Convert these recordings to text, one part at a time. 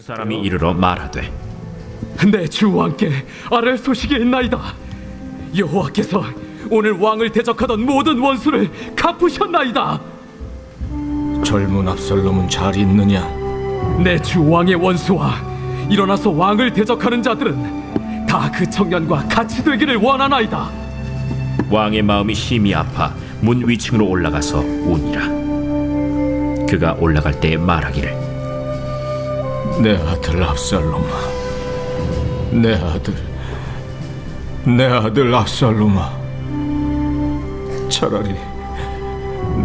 사람이 이르러 말하되 내 주 왕께 아랠 소식이 있나이다. 여호와께서 오늘 왕을 대적하던 모든 원수를 갚으셨나이다. 젊은 압살롬은 잘 있느냐? 내 주 왕의 원수와 일어나서 왕을 대적하는 자들은 다 그 청년과 같이 되기를 원하나이다. 왕의 마음이 심히 아파 문 위층으로 올라가서 우니라. 그가 올라갈 때 말하기를 내 아들 압살롬아, 내 아들 압살롬아, 차라리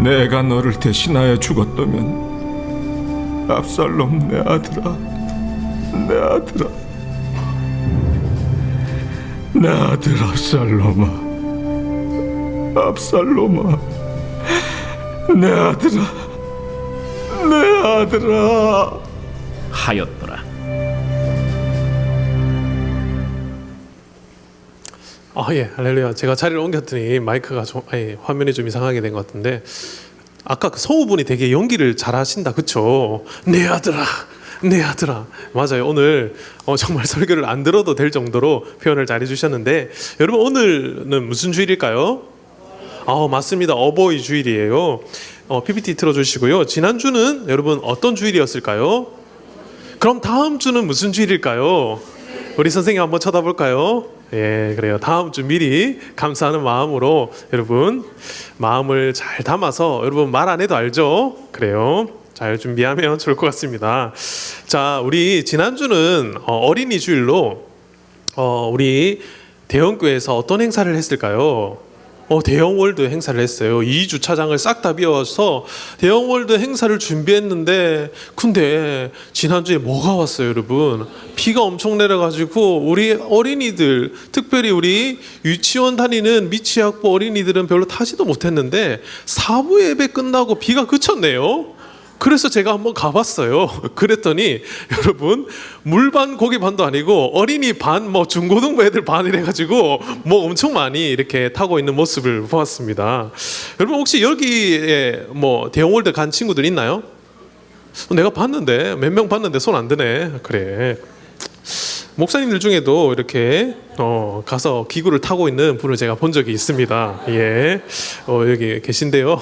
내가 너를 대신하여 죽었다면 압살롬 내 아들아, 내 아들 압살롬아, 내 아들아 하였더라. 예, 할렐루야. 제가 자리를 옮겼더니 마이크가 화면이 좀 이상하게 된 것 같은데, 아까 그 성우분이 되게 연기를 잘하신다, 그쵸? 내 아들아, 맞아요. 오늘 정말 설교를 안 들어도 될 정도로 표현을 잘 해주셨는데, 여러분 오늘은 무슨 주일일까요? 맞습니다. 어버이 주일이에요. PPT 틀어주시고요. 지난주는 여러분 어떤 주일이었을까요? 그럼 다음 주는 무슨 주일일까요? 우리 선생님 한번 쳐다볼까요? 예, 그래요. 다음 주 미리 감사하는 마음으로 여러분 마음을 잘 담아서, 여러분 말 안 해도 알죠? 그래요. 잘 준비하면 좋을 것 같습니다. 자, 우리 지난주는 어린이 주일로 우리 대형교회에서 어떤 행사를 했을까요? 대형월드 행사를 했어요. 2주차장을 싹 다 비워서 대형월드 행사를 준비했는데, 근데 지난주에 뭐가 왔어요, 여러분? 비가 엄청 내려가지고 우리 어린이들, 특별히 우리 유치원 다니는 미취학부 어린이들은 별로 타지도 못했는데 사부 예배 끝나고 비가 그쳤네요. 그래서 제가 한번 가봤어요. 그랬더니 여러분 물반 고기반도 아니고 어린이 반, 중고등부 애들 반 이래가지고 엄청 많이 이렇게 타고 있는 모습을 보았습니다. 여러분 혹시 여기에 대형월드 간 친구들 있나요? 내가 봤는데 몇 명 봤는데 손 안 드네. 그래. 목사님들 중에도 이렇게 가서 기구를 타고 있는 분을 제가 본 적이 있습니다. 예, 여기 계신데요.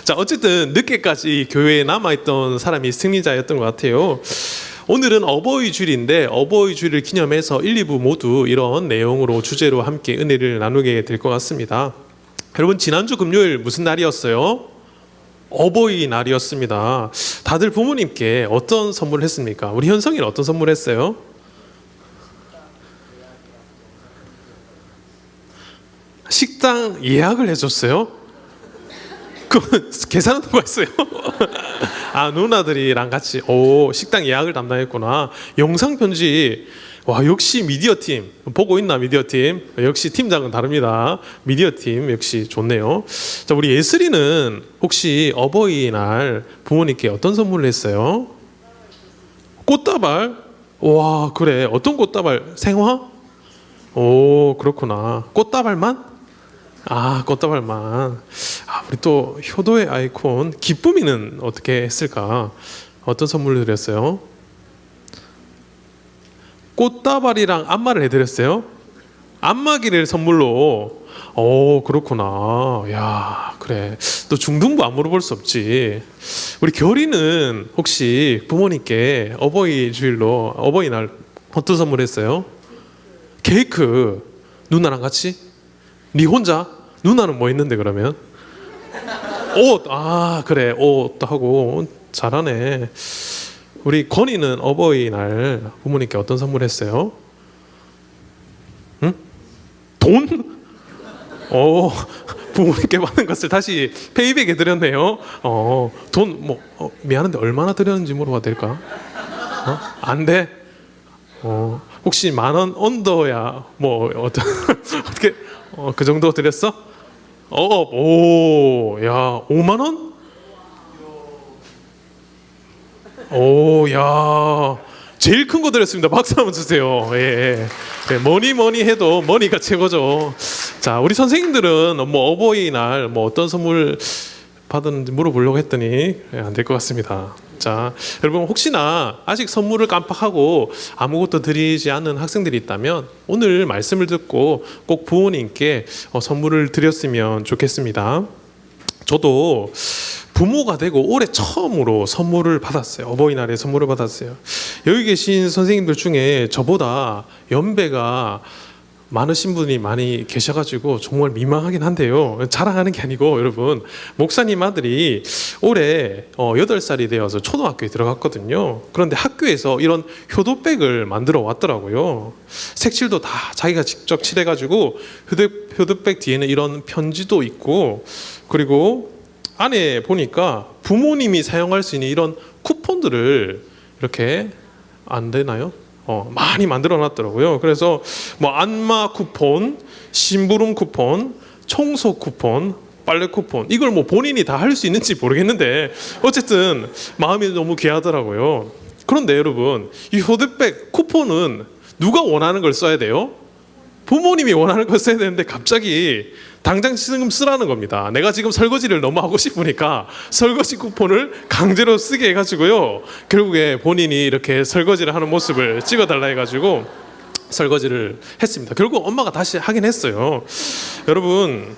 자, 어쨌든 늦게까지 교회에 남아있던 사람이 승리자였던 것 같아요. 오늘은 어버이 주일인데 어버이 주일을 기념해서 1, 2부 모두 이런 내용으로 주제로 함께 은혜를 나누게 될 것 같습니다. 여러분 지난주 금요일 무슨 날이었어요? 어버이날이었습니다. 다들 부모님께 어떤 선물을 했습니까? 우리 현성이는 어떤 선물을 했어요? 식당 예약을 해줬어요? 그 계산은 누가 했어요? 누나들이랑 같이 식당 예약을 담당했구나. 영상 편지. 와, 역시 미디어팀 보고 있나? 미디어팀 역시 팀장은 다릅니다. 미디어팀 역시 좋네요. 자, 우리 예슬이는 혹시 어버이날 부모님께 어떤 선물을 했어요? 꽃다발? 와, 그래. 어떤 꽃다발? 생화? 오, 그렇구나. 꽃다발만? 꽃다발만. 우리 또 효도의 아이콘 기쁨이는 어떻게 했을까? 어떤 선물을 드렸어요? 꽃다발이랑 안마를 해드렸어요? 안마기를 선물로. 그렇구나. 야, 그래. 또 중등부 안 물어볼 수 없지. 우리 결이는 혹시 부모님께 어버이 주일로 어버이날 어떤 선물 했어요? 케이크. 누나랑 같이? 니 혼자? 누나는 뭐 했는데 그러면? 옷. 그래. 옷도 하고. 잘하네. 우리 건이는 어버이날 부모님께 어떤 선물 했어요? 응? 돈? 부모님께 받은 것을 다시 페이백에 드렸네요. 돈 미안한데 얼마나 드렸는지 물어봐도 될까? 안 돼? 혹시 10,000원 언더야 어떻게 그 정도 드렸어? 야, 5만 원? 야, 제일 큰 거 드렸습니다. 박수 한번 주세요. 예. 뭐니 해도 머니가 최고죠. 자, 우리 선생님들은 어버이날 어떤 선물 받았는지 물어보려고 했더니 안 될 것 같습니다. 진짜. 여러분 혹시나 아직 선물을 깜빡하고 아무것도 드리지 않는 학생들이 있다면 오늘 말씀을 듣고 꼭 부모님께 선물을 드렸으면 좋겠습니다. 저도 부모가 되고 올해 처음으로 선물을 받았어요. 어버이날에 선물을 받았어요. 여기 계신 선생님들 중에 저보다 연배가 많으신 분이 많이 계셔가지고 정말 민망하긴 한데요. 자랑하는 게 아니고 여러분, 목사님 아들이 올해 8살이 되어서 초등학교에 들어갔거든요. 그런데 학교에서 이런 효도백을 만들어 왔더라고요. 색칠도 다 자기가 직접 칠해가지고 효도백 뒤에는 이런 편지도 있고, 그리고 안에 보니까 부모님이 사용할 수 있는 이런 쿠폰들을 이렇게, 안 되나요? 많이 만들어 놨더라고요. 그래서 뭐 안마 쿠폰, 심부름 쿠폰, 청소 쿠폰, 빨래 쿠폰, 이걸 뭐 본인이 다 할 수 있는지 모르겠는데 어쨌든 마음이 너무 귀하더라고요. 그런데 여러분, 이 효대백 쿠폰은 누가 원하는 걸 써야 돼요? 부모님이 원하는 걸 써야 되는데 갑자기 당장 지금 쓰라는 겁니다. 내가 지금 설거지를 너무 하고 싶으니까 설거지 쿠폰을 강제로 쓰게 해가지고요. 결국에 본인이 이렇게 설거지를 하는 모습을 찍어달라 해가지고 설거지를 했습니다. 결국 엄마가 다시 하긴 했어요. 여러분,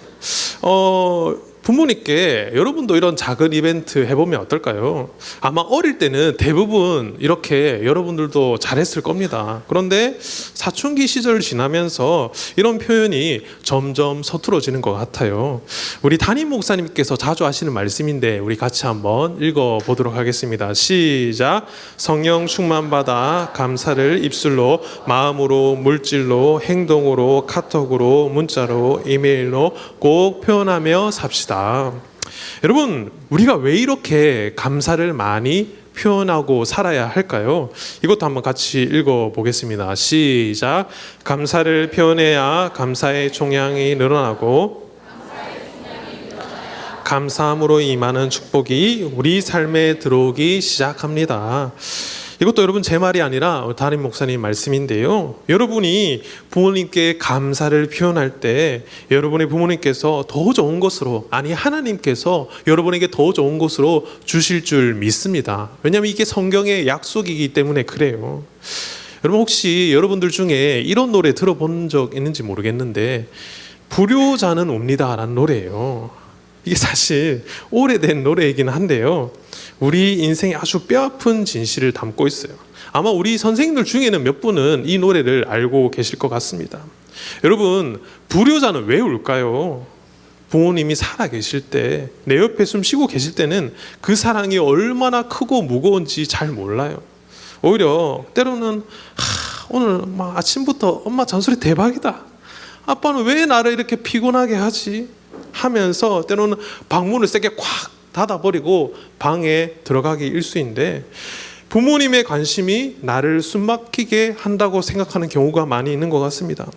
부모님께 여러분도 이런 작은 이벤트 해보면 어떨까요? 아마 어릴 때는 대부분 이렇게 여러분들도 잘했을 겁니다. 그런데 사춘기 시절을 지나면서 이런 표현이 점점 서투러지는 것 같아요. 우리 담임 목사님께서 자주 하시는 말씀인데 우리 같이 한번 읽어보도록 하겠습니다. 시작. 성령 충만받아 감사를 입술로, 마음으로, 물질로, 행동으로, 카톡으로, 문자로, 이메일로 꼭 표현하며 삽시다. 여러분, 우리가 왜 이렇게 감사를 많이 표현하고 살아야 할까요? 이것도 한번 같이 읽어보겠습니다. 시작. 감사를 표현해야 감사의 총량이 늘어나고 감사함으로 임하는 축복이 우리 삶에 들어오기 시작합니다. 이것도 여러분 제 말이 아니라 담임 목사님 말씀인데요. 여러분이 부모님께 감사를 표현할 때 여러분의 부모님께서 더 좋은 것으로, 아니 하나님께서 여러분에게 더 좋은 것으로 주실 줄 믿습니다. 왜냐하면 이게 성경의 약속이기 때문에 그래요. 여러분 혹시 여러분들 중에 이런 노래 들어본 적 있는지 모르겠는데 불효자는 옵니다 라는 노래예요. 이게 사실 오래된 노래이긴 한데요. 우리 인생에 아주 뼈아픈 진실을 담고 있어요. 아마 우리 선생님들 중에는 몇 분은 이 노래를 알고 계실 것 같습니다. 여러분, 불효자는 왜 울까요? 부모님이 살아 계실 때, 내 옆에 숨 쉬고 계실 때는 그 사랑이 얼마나 크고 무거운지 잘 몰라요. 오히려 때로는 오늘 막 아침부터 엄마 잔소리 대박이다. 아빠는 왜 나를 이렇게 피곤하게 하지? 하면서 때로는 방문을 세게 콱 닫아버리고 방에 들어가기 일쑤인데, 부모님의 관심이 나를 숨막히게 한다고 생각하는 경우가 많이 있는 것 같습니다.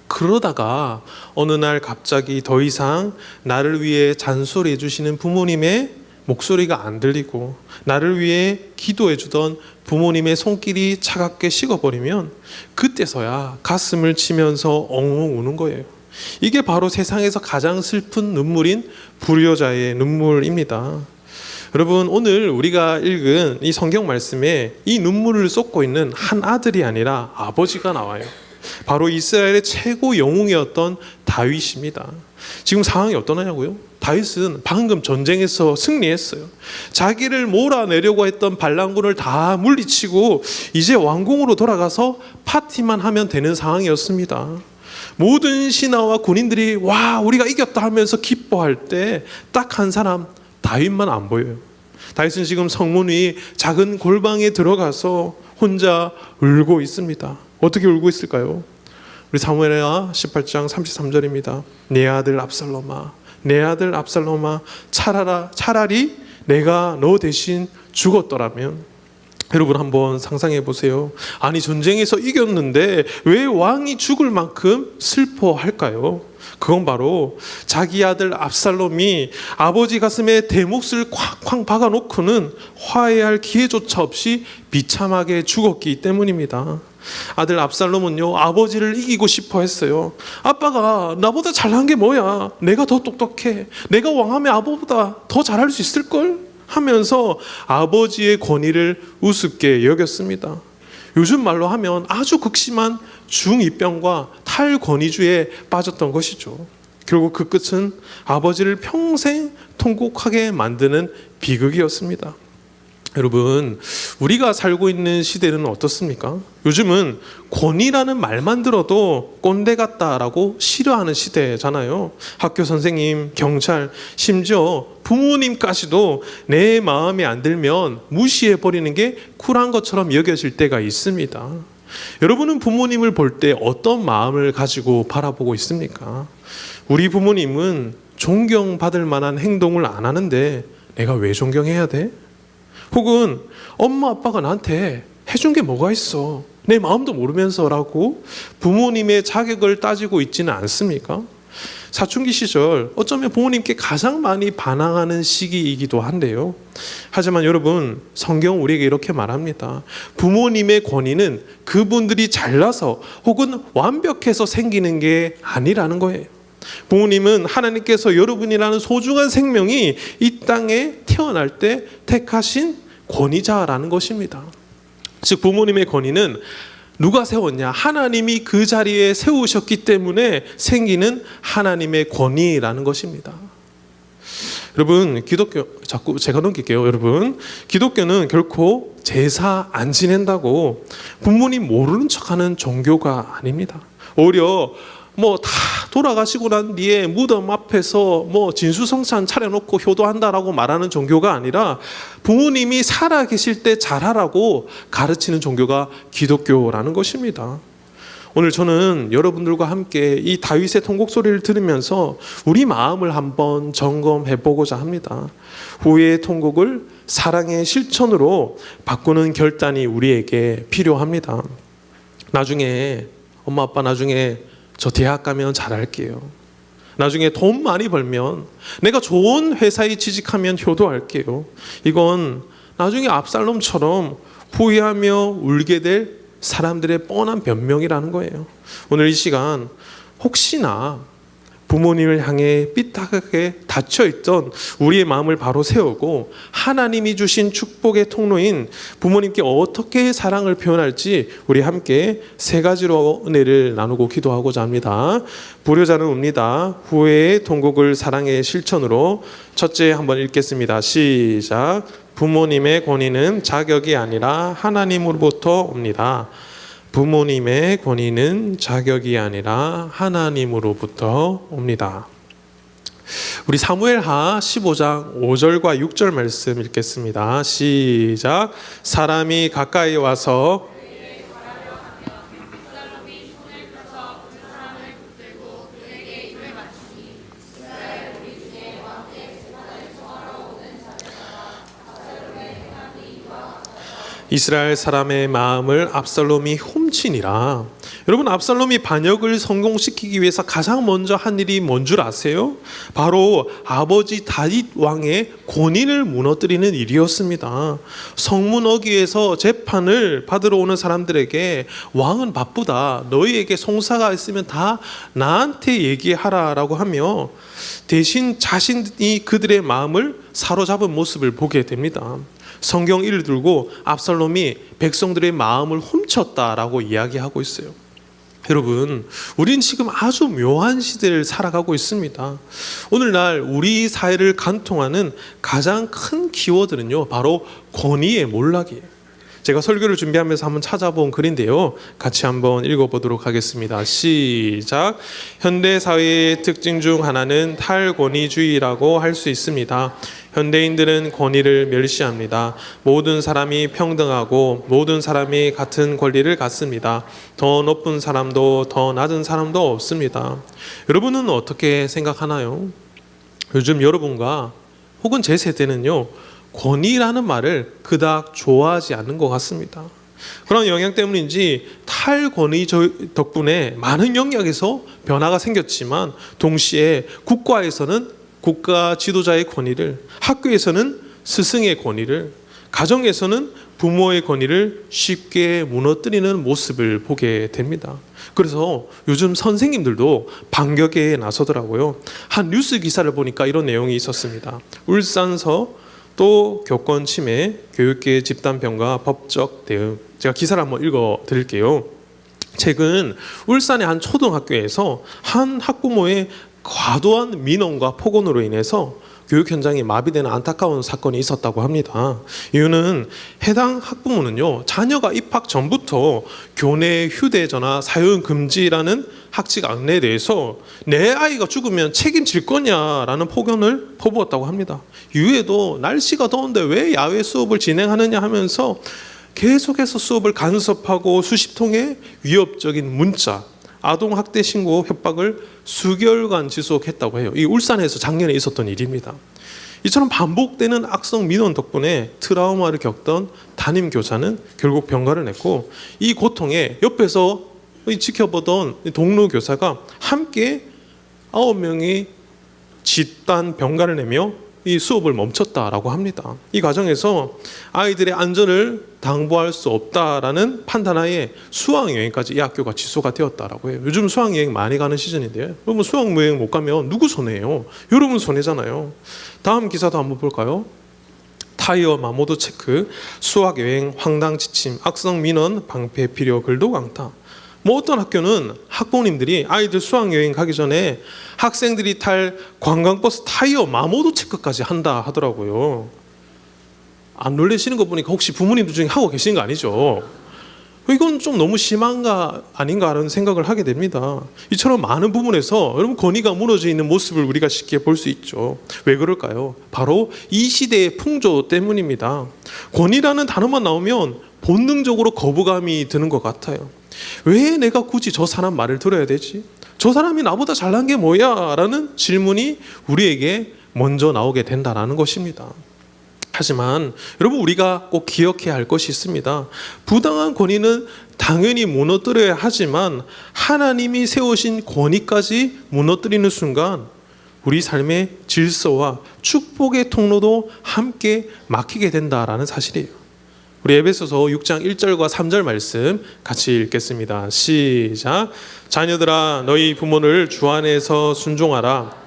그러다가 어느 날 갑자기 더 이상 나를 위해 잔소리해 주시는 부모님의 목소리가 안 들리고 나를 위해 기도해 주던 부모님의 손길이 차갑게 식어버리면 그때서야 가슴을 치면서 엉엉 우는 거예요. 이게 바로 세상에서 가장 슬픈 눈물인 불효자의 눈물입니다. 여러분, 오늘 우리가 읽은 이 성경 말씀에 이 눈물을 쏟고 있는 한 아들이 아니라 아버지가 나와요. 바로 이스라엘의 최고 영웅이었던 다윗입니다. 지금 상황이 어떠냐고요? 다윗은 방금 전쟁에서 승리했어요. 자기를 몰아내려고 했던 반란군을 다 물리치고 이제 왕궁으로 돌아가서 파티만 하면 되는 상황이었습니다. 모든 신하와 군인들이 와, 우리가 이겼다 하면서 기뻐할 때 딱 한 사람, 다윗만 안 보여요. 다윗은 지금 성문 위 작은 골방에 들어가서 혼자 울고 있습니다. 어떻게 울고 있을까요? 우리 사무엘하 18장 33절입니다. 내 아들 압살롬아, 내 아들 압살롬아, 차라리 내가 너 대신 죽었더라면. 여러분 한번 상상해 보세요. 아니 전쟁에서 이겼는데 왜 왕이 죽을 만큼 슬퍼할까요? 그건 바로 자기 아들 압살롬이 아버지 가슴에 대못을 쾅쾅 박아놓고는 화해할 기회조차 없이 비참하게 죽었기 때문입니다. 아들 압살롬은요, 아버지를 이기고 싶어 했어요. 아빠가 나보다 잘난 게 뭐야? 내가 더 똑똑해. 내가 왕하면 아버보다 더 잘할 수 있을걸? 하면서 아버지의 권위를 우습게 여겼습니다. 요즘 말로 하면 아주 극심한 중2병과 탈권위주의에 빠졌던 것이죠. 결국 그 끝은 아버지를 평생 통곡하게 만드는 비극이었습니다. 여러분, 우리가 살고 있는 시대는 어떻습니까? 요즘은 권위라는 말만 들어도 꼰대 같다라고 싫어하는 시대잖아요. 학교 선생님, 경찰, 심지어 부모님까지도 내 마음에 안 들면 무시해버리는 게 쿨한 것처럼 여겨질 때가 있습니다. 여러분은 부모님을 볼 때 어떤 마음을 가지고 바라보고 있습니까? 우리 부모님은 존경받을 만한 행동을 안 하는데 내가 왜 존경해야 돼? 혹은 엄마 아빠가 나한테 해준 게 뭐가 있어? 내 마음도 모르면서라고 부모님의 자격을 따지고 있지는 않습니까? 사춘기 시절 어쩌면 부모님께 가장 많이 반항하는 시기이기도 한데요. 하지만 여러분, 성경은 우리에게 이렇게 말합니다. 부모님의 권위는 그분들이 잘나서 혹은 완벽해서 생기는 게 아니라는 거예요. 부모님은 하나님께서 여러분이라는 소중한 생명이 이 땅에 태어날 때 택하신 권위자라는 것입니다. 즉 부모님의 권위는 누가 세웠냐? 하나님이 그 자리에 세우셨기 때문에 생기는 하나님의 권위라는 것입니다. 여러분, 기독교, 자꾸 제가 넘길게요. 여러분, 기독교는 결코 제사 안 지낸다고 부모님 모르는 척하는 종교가 아닙니다. 오히려 다 돌아가시고 난 뒤에 무덤 앞에서 진수성찬 차려놓고 효도한다라고 말하는 종교가 아니라 부모님이 살아 계실 때 잘하라고 가르치는 종교가 기독교라는 것입니다. 오늘 저는 여러분들과 함께 이 다윗의 통곡 소리를 들으면서 우리 마음을 한번 점검해 보고자 합니다. 후회의 통곡을 사랑의 실천으로 바꾸는 결단이 우리에게 필요합니다. 나중에 엄마 아빠 나중에 저 대학 가면 잘할게요. 나중에 돈 많이 벌면 내가 좋은 회사에 취직하면 효도할게요. 이건 나중에 압살롬처럼 후회하며 울게 될 사람들의 뻔한 변명이라는 거예요. 오늘 이 시간 혹시나 부모님을 향해 삐딱하게 닫혀있던 우리의 마음을 바로 세우고 하나님이 주신 축복의 통로인 부모님께 어떻게 사랑을 표현할지 우리 함께 세 가지로 은혜를 나누고 기도하고자 합니다. 불효자는 웁니다. 후회의 통곡을 사랑의 실천으로. 첫째 한번 읽겠습니다. 시작. 부모님의 권위는 자격이 아니라 하나님으로부터 옵니다. 부모님의 권위는 자격이 아니라 하나님으로부터 옵니다. 우리 사무엘하 15장 5절과 6절 말씀 읽겠습니다. 시작. 사람이 가까이 와서 이스라엘 사람의 마음을 압살롬이 훔치니라. 여러분, 압살롬이 반역을 성공시키기 위해서 가장 먼저 한 일이 뭔 줄 아세요? 바로 아버지 다윗 왕의 권위를 무너뜨리는 일이었습니다. 성문 어귀에서 재판을 받으러 오는 사람들에게 왕은 바쁘다, 너희에게 송사가 있으면 다 나한테 얘기하라라고 하며 대신 자신이 그들의 마음을 사로잡은 모습을 보게 됩니다. 성경 일을 들고 압살롬이 백성들의 마음을 훔쳤다라고 이야기하고 있어요. 여러분, 우린 지금 아주 묘한 시대를 살아가고 있습니다. 오늘날 우리 사회를 관통하는 가장 큰 키워드는요, 바로 권위의 몰락이에요. 제가 설교를 준비하면서 한번 찾아본 글인데요, 같이 한번 읽어보도록 하겠습니다. 시작. 현대 사회의 특징 중 하나는 탈권위주의라고 할 수 있습니다. 현대인들은 권위를 멸시합니다. 모든 사람이 평등하고 모든 사람이 같은 권리를 갖습니다. 더 높은 사람도 더 낮은 사람도 없습니다. 여러분은 어떻게 생각하나요? 요즘 여러분과 혹은 제 세대는요, 권위라는 말을 그닥 좋아하지 않는 것 같습니다. 그런 영향 때문인지 탈권위 덕분에 많은 영역에서 변화가 생겼지만 동시에 국가에서는 국가 지도자의 권위를, 학교에서는 스승의 권위를, 가정에서는 부모의 권위를 쉽게 무너뜨리는 모습을 보게 됩니다. 그래서 요즘 선생님들도 반격에 나서더라고요. 한 뉴스 기사를 보니까 이런 내용이 있었습니다. 울산서 또 교권 침해, 교육계 집단 병과 법적 대응. 제가 기사를 한번 읽어 드릴게요. 최근 울산의 한 초등학교에서 한 학부모의 과도한 민원과 폭언으로 인해서 교육 현장이 마비되는 안타까운 사건이 있었다고 합니다. 이유는 해당 학부모는요, 자녀가 입학 전부터 교내 휴대전화 사용 금지라는 학칙 안내에 대해서 내 아이가 죽으면 책임질 거냐라는 폭언을 퍼부었다고 합니다. 이후에도 날씨가 더운데 왜 야외 수업을 진행하느냐 하면서 계속해서 수업을 간섭하고 수십 통의 위협적인 문자, 아동학대 신고 협박을 수개월간 지속했다고 해요. 이 울산에서 작년에 있었던 일입니다. 이처럼 반복되는 악성 민원 덕분에 트라우마를 겪던 담임 교사는 결국 병가를 냈고, 이 고통에 옆에서 지켜보던 동료 교사가 함께 9명이 집단 병가를 내며 이 수업을 멈췄다라고 합니다. 이 과정에서 아이들의 안전을 당보할 수 없다라는 판단하에 수학여행까지 이 학교가 취소가 되었다라고 해요. 요즘 수학여행 많이 가는 시즌인데요. 여러분 수학여행 못 가면 누구 손해예요? 여러분 손해잖아요. 다음 기사도 한번 볼까요? 타이어 마모도 체크, 수학여행 황당 지침, 악성 민원 방패 필요 글도 강타. 뭐 어떤 학교는 학부모님들이 아이들 수학여행 가기 전에 학생들이 탈 관광버스 타이어 마모도 체크까지 한다 하더라고요. 안 놀라시는 거 보니까 혹시 부모님들 중에 하고 계신 거 아니죠? 이건 좀 너무 심한가 아닌가 하는 생각을 하게 됩니다. 이처럼 많은 부분에서 여러분 권위가 무너져 있는 모습을 우리가 쉽게 볼 수 있죠. 왜 그럴까요? 바로 이 시대의 풍조 때문입니다. 권위라는 단어만 나오면 본능적으로 거부감이 드는 것 같아요. 왜 내가 굳이 저 사람 말을 들어야 되지? 저 사람이 나보다 잘난 게 뭐야? 라는 질문이 우리에게 먼저 나오게 된다는 것입니다. 하지만 여러분 우리가 꼭 기억해야 할 것이 있습니다. 부당한 권위는 당연히 무너뜨려야 하지만 하나님이 세우신 권위까지 무너뜨리는 순간 우리 삶의 질서와 축복의 통로도 함께 막히게 된다라는 사실이에요. 우리 에베소서 6장 1절과 3절 말씀 같이 읽겠습니다. 시작. 자녀들아 너희 부모를 주 안에서 순종하라.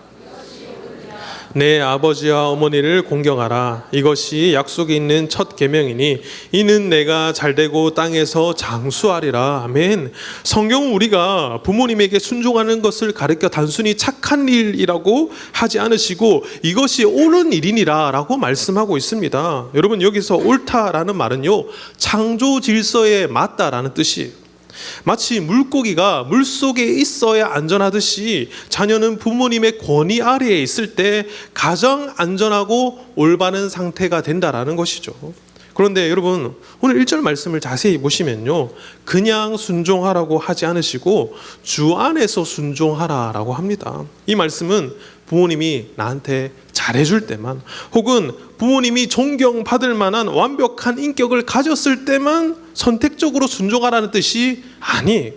내 아버지와 어머니를 공경하라. 이것이 약속이 있는 첫 계명이니 이는 내가 잘되고 땅에서 장수하리라. 아멘. 성경은 우리가 부모님에게 순종하는 것을 가르쳐 단순히 착한 일이라고 하지 않으시고 이것이 옳은 일이니라 라고 말씀하고 있습니다. 여러분 여기서 옳다라는 말은요, 창조 질서에 맞다라는 뜻이에요. 마치 물고기가 물속에 있어야 안전하듯이 자녀는 부모님의 권위 아래에 있을 때 가장 안전하고 올바른 상태가 된다라는 것이죠. 그런데 여러분 오늘 1절 말씀을 자세히 보시면요, 그냥 순종하라고 하지 않으시고 주 안에서 순종하라라고 합니다. 이 말씀은 부모님이 나한테 잘해줄 때만, 혹은 부모님이 존경받을 만한 완벽한 인격을 가졌을 때만 선택적으로 순종하라는 뜻이 아니,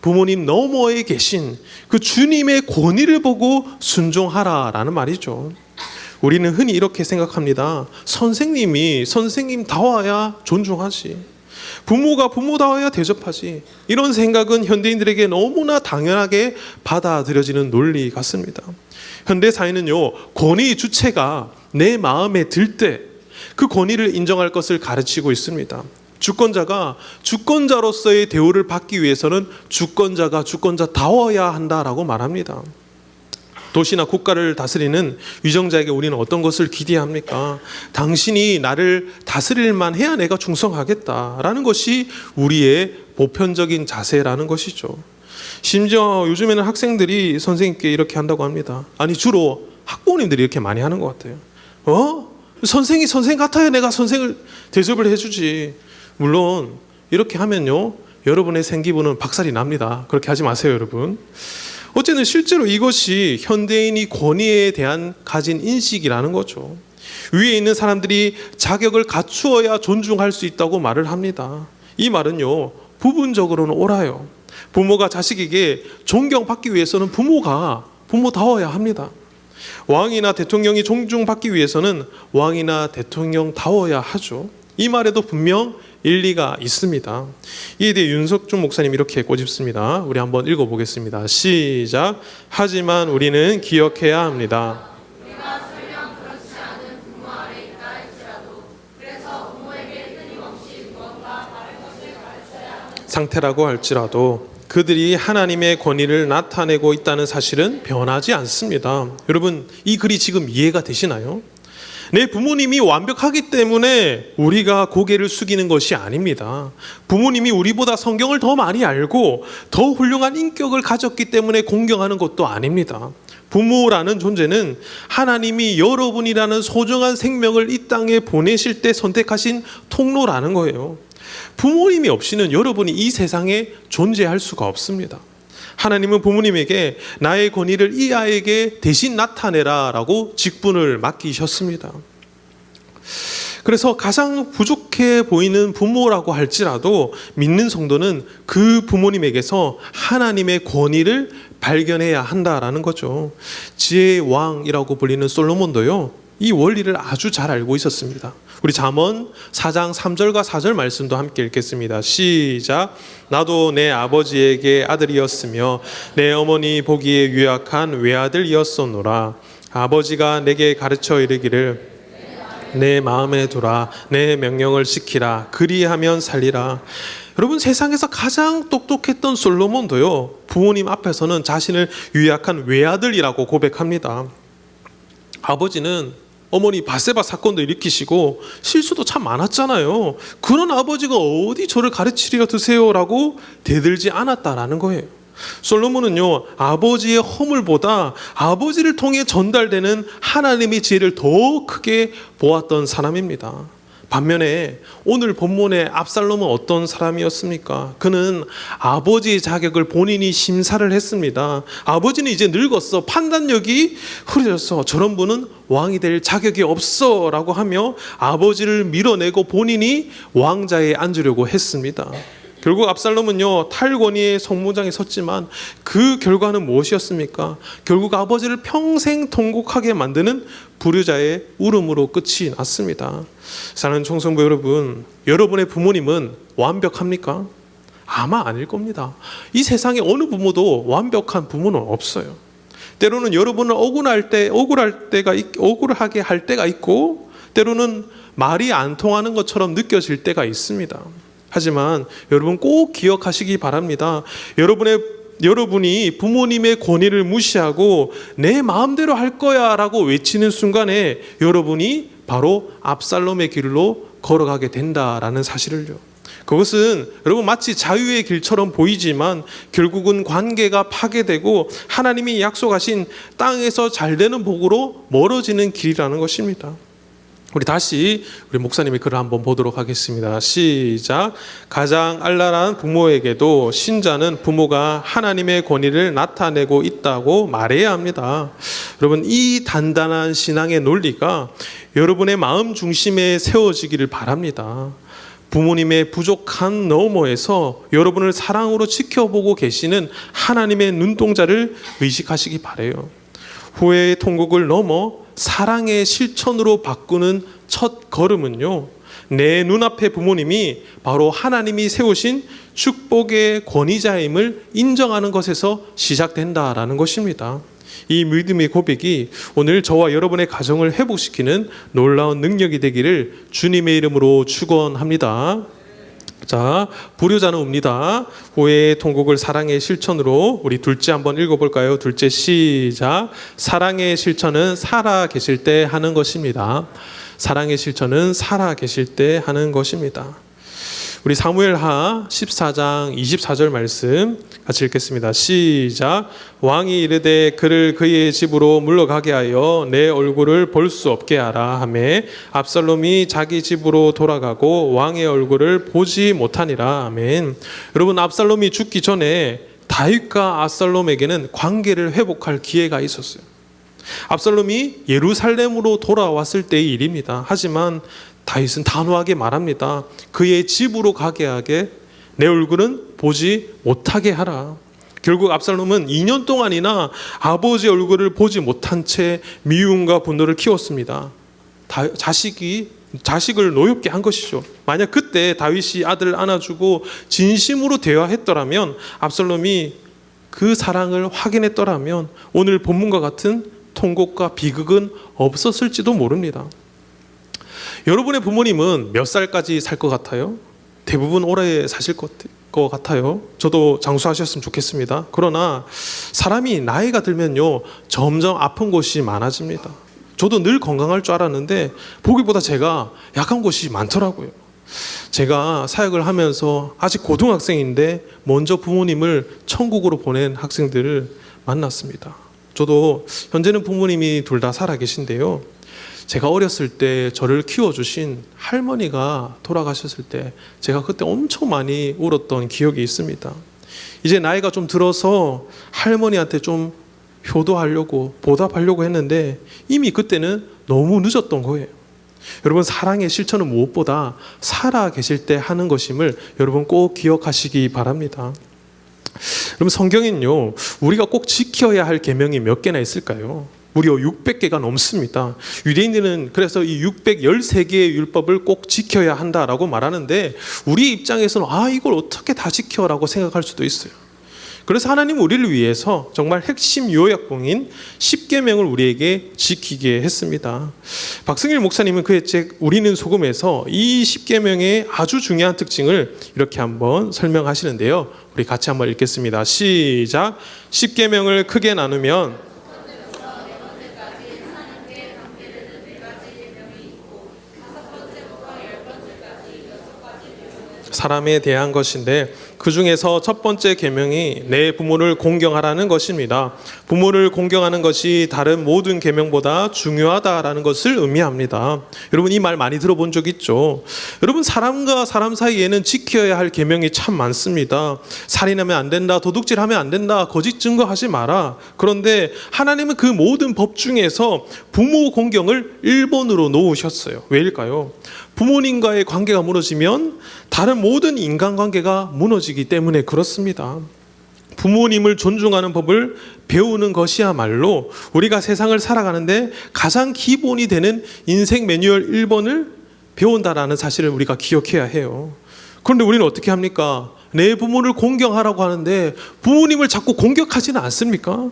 부모님 너머에 계신 그 주님의 권위를 보고 순종하라라는 말이죠. 우리는 흔히 이렇게 생각합니다. 선생님이 선생님다워야 존중하지, 부모가 부모다워야 대접하지. 이런 생각은 현대인들에게 너무나 당연하게 받아들여지는 논리 같습니다. 현대 사회는요, 권위 주체가 내 마음에 들 때 그 권위를 인정할 것을 가르치고 있습니다. 주권자가 주권자로서의 대우를 받기 위해서는 주권자가 주권자다워야 한다라고 말합니다. 도시나 국가를 다스리는 위정자에게 우리는 어떤 것을 기대합니까? 당신이 나를 다스릴만 해야 내가 충성하겠다라는 것이 우리의 보편적인 자세라는 것이죠. 심지어 요즘에는 학생들이 선생님께 이렇게 한다고 합니다. 아니 주로 학부모님들이 이렇게 많이 하는 것 같아요. 선생이 선생 같아야 내가 선생을 대접을 해주지. 물론 이렇게 하면요, 여러분의 생기부는 박살이 납니다. 그렇게 하지 마세요, 여러분. 어쨌든 실제로 이것이 현대인이 권위에 대한 가진 인식이라는 거죠. 위에 있는 사람들이 자격을 갖추어야 존중할 수 있다고 말을 합니다. 이 말은요, 부분적으로는 옳아요. 부모가 자식에게 존경받기 위해서는 부모가 부모다워야 합니다. 왕이나 대통령이 존중받기 위해서는 왕이나 대통령다워야 하죠. 이 말에도 분명 일리가 있습니다. 이에 대해 윤석준 목사님 이렇게 꼬집습니다. 우리 한번 읽어보겠습니다. 시작. 하지만 우리는 기억해야 합니다. 상태라고 할지라도 그들이 하나님의 권위를 나타내고 있다는 사실은 변하지 않습니다. 여러분, 이 글이 지금 이해가 되시나요? 내 부모님이 완벽하기 때문에 우리가 고개를 숙이는 것이 아닙니다. 부모님이 우리보다 성경을 더 많이 알고 더 훌륭한 인격을 가졌기 때문에 공경하는 것도 아닙니다. 부모라는 존재는 하나님이 여러분이라는 소중한 생명을 이 땅에 보내실 때 선택하신 통로라는 거예요. 부모님이 없이는 여러분이 이 세상에 존재할 수가 없습니다. 하나님은 부모님에게 나의 권위를 이 아이에게 대신 나타내라 라고 직분을 맡기셨습니다. 그래서 가장 부족해 보이는 부모라고 할지라도 믿는 성도는 그 부모님에게서 하나님의 권위를 발견해야 한다라는 거죠. 지혜의 왕이라고 불리는 솔로몬도요, 이 원리를 아주 잘 알고 있었습니다. 우리 잠언 4장 3절과 4절 말씀도 함께 읽겠습니다. 시작. 나도 내 아버지에게 아들이었으며 내 어머니 보기에 유약한 외아들이었었노라. 아버지가 내게 가르쳐 이르기를 내 마음에 두라. 내 명령을 지키라. 그리하면 살리라. 여러분, 세상에서 가장 똑똑했던 솔로몬도요, 부모님 앞에서는 자신을 유약한 외아들이라고 고백합니다. 아버지는 어머니 바세바 사건도 일으키시고 실수도 참 많았잖아요. 그런 아버지가 어디 저를 가르치려 드세요라고 대들지 않았다라는 거예요. 솔로몬은요, 아버지의 허물보다 아버지를 통해 전달되는 하나님의 지혜를 더 크게 보았던 사람입니다. 반면에 오늘 본문의 압살롬은 어떤 사람이었습니까? 그는 아버지의 자격을 본인이 심사를 했습니다. 아버지는 이제 늙었어. 판단력이 흐려졌어. 저런 분은 왕이 될 자격이 없어 라고 하며 아버지를 밀어내고 본인이 왕자에 앉으려고 했습니다. 결국 압살롬은요, 탈권위의 성무장에 섰지만 그 결과는 무엇이었습니까? 결국 아버지를 평생 통곡하게 만드는 불효자의 울음으로 끝이 났습니다. 사랑하는 청성부 여러분, 여러분의 부모님은 완벽합니까? 아마 아닐 겁니다. 이 세상에 어느 부모도 완벽한 부모는 없어요. 때로는 여러분을 억울하게 할 때가 있고, 때로는 말이 안 통하는 것처럼 느껴질 때가 있습니다. 하지만 여러분 꼭 기억하시기 바랍니다. 여러분이 부모님의 권위를 무시하고 내 마음대로 할 거야 라고 외치는 순간에 여러분이 바로 압살롬의 길로 걸어가게 된다라는 사실을요. 그것은 여러분 마치 자유의 길처럼 보이지만 결국은 관계가 파괴되고 하나님이 약속하신 땅에서 잘 되는 복으로 멀어지는 길이라는 것입니다. 우리 목사님의 글을 한번 보도록 하겠습니다. 시작. 가장 알랄한 부모에게도 신자는 부모가 하나님의 권위를 나타내고 있다고 말해야 합니다. 여러분, 이 단단한 신앙의 논리가 여러분의 마음 중심에 세워지기를 바랍니다. 부모님의 부족한 너머에서 여러분을 사랑으로 지켜보고 계시는 하나님의 눈동자를 의식하시기 바라요. 후회의 통곡을 넘어 사랑의 실천으로 바꾸는 첫 걸음은요, 내 눈앞의 부모님이 바로 하나님이 세우신 축복의 권위자임을 인정하는 것에서 시작된다라는 것입니다. 이 믿음의 고백이 오늘 저와 여러분의 가정을 회복시키는 놀라운 능력이 되기를 주님의 이름으로 축원합니다. 자, 불효자는 옵니다. 후회의 통곡을 사랑의 실천으로 우리 둘째 한번 읽어볼까요? 둘째 시작. 사랑의 실천은 살아 계실 때 하는 것입니다. 사랑의 실천은 살아 계실 때 하는 것입니다. 우리 사무엘하 14장 24절 말씀 같이 읽겠습니다. 시작. 왕이 이르되 그를 그의 집으로 물러가게 하여 내 얼굴을 볼 수 없게 하라 하매 압살롬이 자기 집으로 돌아가고 왕의 얼굴을 보지 못하니라. 아멘. 여러분, 압살롬이 죽기 전에 다윗과 압살롬에게는 관계를 회복할 기회가 있었어요. 압살롬이 예루살렘으로 돌아왔을 때의 일입니다. 하지만 다윗은 단호하게 말합니다. 그의 집으로 가게 하게 내 얼굴은 보지 못하게 하라. 결국 압살롬은 2년 동안이나 아버지 얼굴을 보지 못한 채 미움과 분노를 키웠습니다. 자식을 노엽게 한 것이죠. 만약 그때 다윗이 아들을 안아주고 진심으로 대화했더라면, 압살롬이 그 사랑을 확인했더라면 오늘 본문과 같은 통곡과 비극은 없었을지도 모릅니다. 여러분의 부모님은 몇 살까지 살 것 같아요? 대부분 오래 사실 것 같아요. 저도 장수하셨으면 좋겠습니다. 그러나 사람이 나이가 들면요, 점점 아픈 곳이 많아집니다. 저도 늘 건강할 줄 알았는데 보기보다 제가 약한 곳이 많더라고요. 제가 사역을 하면서 아직 고등학생인데 먼저 부모님을 천국으로 보낸 학생들을 만났습니다. 저도 현재는 부모님이 둘 다 살아 계신데요. 제가 어렸을 때 저를 키워주신 할머니가 돌아가셨을 때 제가 그때 엄청 많이 울었던 기억이 있습니다. 이제 나이가 좀 들어서 할머니한테 좀 효도하려고 보답하려고 했는데 이미 그때는 너무 늦었던 거예요. 여러분, 사랑의 실천은 무엇보다 살아 계실 때 하는 것임을 여러분 꼭 기억하시기 바랍니다. 여러분, 성경에는요, 우리가 꼭 지켜야 할 계명이 몇 개나 있을까요? 무려 600개가 넘습니다. 유대인들은 그래서 이 613개의 율법을 꼭 지켜야 한다라고 말하는데 우리 입장에서는 이걸 어떻게 다 지켜라고 생각할 수도 있어요. 그래서 하나님 우리를 위해서 정말 핵심 요약본인 10계명을 우리에게 지키게 했습니다. 박승일 목사님은 그의 책 우리는 소금에서 이 10계명의 아주 중요한 특징을 이렇게 한번 설명하시는데요. 우리 같이 한번 읽겠습니다. 시작. 10계명을 크게 나누면 사람에 대한 것인데 그 중에서 첫 번째 계명이 내 부모를 공경하라는 것입니다. 부모를 공경하는 것이 다른 모든 계명보다 중요하다라는 것을 의미합니다. 여러분, 이 말 많이 들어본 적 있죠? 여러분, 사람과 사람 사이에는 지켜야 할 계명이 참 많습니다. 살인하면 안 된다, 도둑질하면 안 된다, 거짓 증거하지 마라. 그런데 하나님은 그 모든 법 중에서 부모 공경을 1번으로 놓으셨어요. 왜일까요? 부모님과의 관계가 무너지면 다른 모든 인간관계가 무너지기 때문에 그렇습니다. 부모님을 존중하는 법을 배우는 것이야말로 우리가 세상을 살아가는데 가장 기본이 되는 인생 매뉴얼 1번을 배운다라는 사실을 우리가 기억해야 해요. 그런데 우리는 어떻게 합니까? 내 부모를 공경하라고 하는데 부모님을 자꾸 공격하지는 않습니까?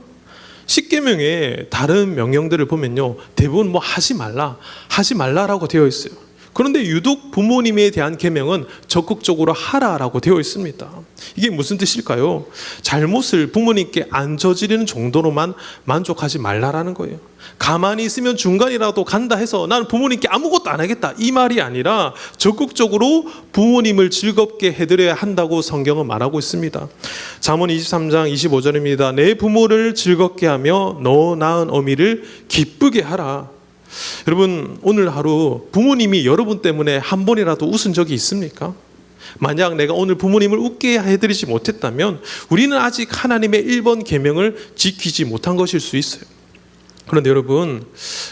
10계명의 다른 명령들을 보면요, 대부분 하지 말라라고 되어 있어요. 그런데 유독 부모님에 대한 계명은 적극적으로 하라라고 되어 있습니다. 이게 무슨 뜻일까요? 잘못을 부모님께 안 저지르는 정도로만 만족하지 말라라는 거예요. 가만히 있으면 중간이라도 간다 해서 나는 부모님께 아무것도 안 하겠다, 이 말이 아니라 적극적으로 부모님을 즐겁게 해드려야 한다고 성경은 말하고 있습니다. 잠언 23장 25절입니다. 내 부모를 즐겁게 하며 너 낳은 어미를 기쁘게 하라. 여러분, 오늘 하루 부모님이 여러분 때문에 한 번이라도 웃은 적이 있습니까? 만약 내가 오늘 부모님을 웃게 해드리지 못했다면 우리는 아직 하나님의 1번 계명을 지키지 못한 것일 수 있어요. 그런데 여러분,